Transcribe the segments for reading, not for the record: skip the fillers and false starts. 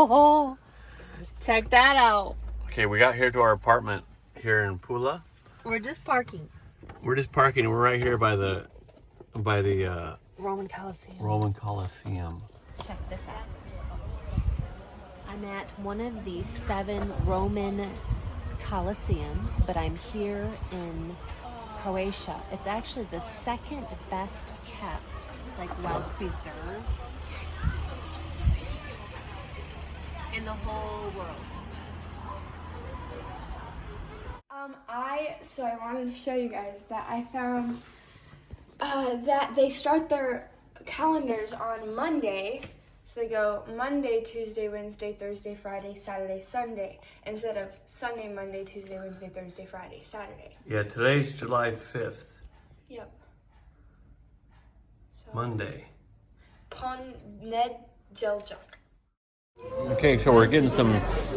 Oh, check that out. Okay, we got here to our apartment here in Pula. We're just parking. We're just parking. We're right here by the Roman Colosseum. Roman Colosseum. Check this out. I'm at one of the 7 Roman Colosseums, but I'm here in Croatia. It's actually the second best kept, like well preserved in the whole world. I wanted to show you guys that I found that they start their calendars on Monday. So they go Monday, Tuesday, Wednesday, Thursday, Friday, Saturday, Sunday, instead of Sunday, Monday, Tuesday, Wednesday, Thursday, Friday, Saturday. Yeah, today's July 5th. Yep. So Monday. Ponedeljak. Okay, so we're getting some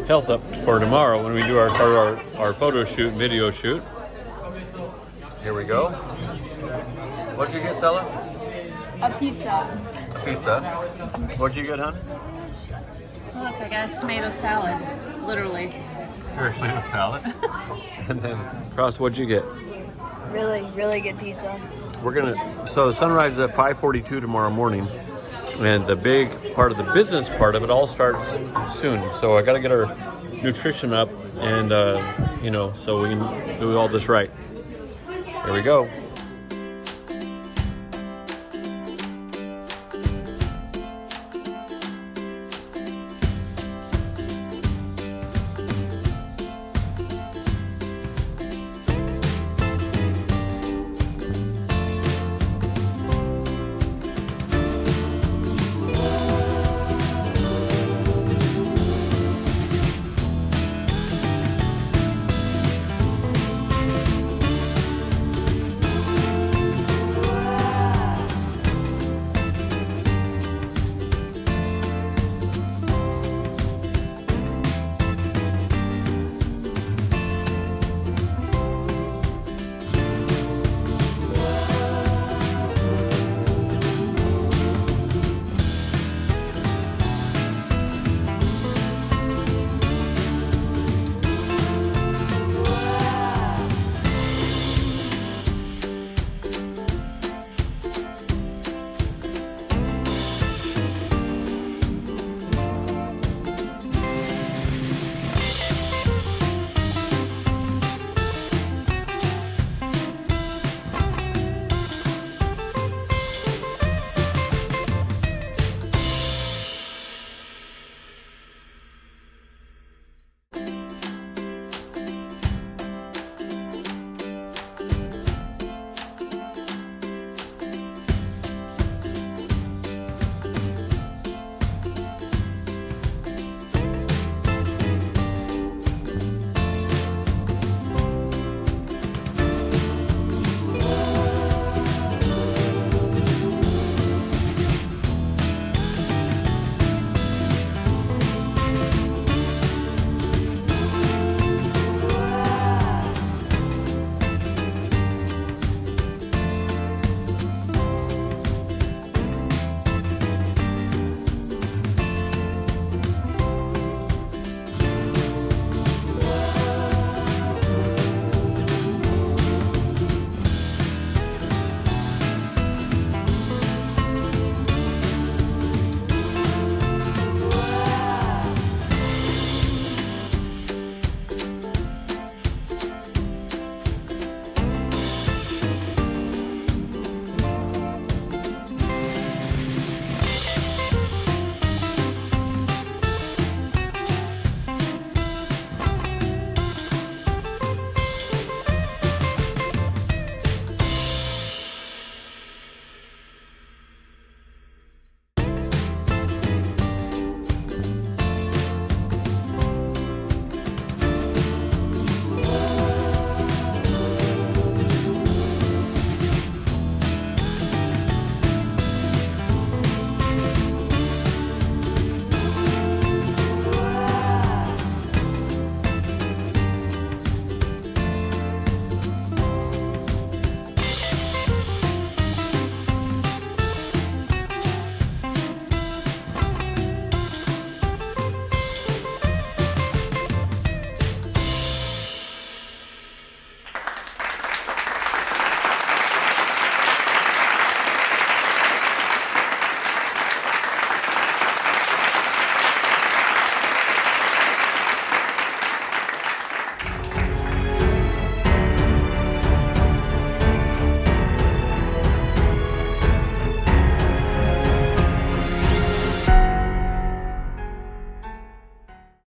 health up for tomorrow when we do our photo shoot, video shoot. Here we go. What'd you get, Stella? A pizza. A pizza. What'd you get, hon? Look, I got a tomato salad, literally. Sure, tomato salad. And then, Cross, what'd you get? Really, really good pizza. So the sunrise is at 5:42 tomorrow morning. And the big part of the business part of it all starts soon. So I got to get our nutrition up and, so we can do all this right. Here we go.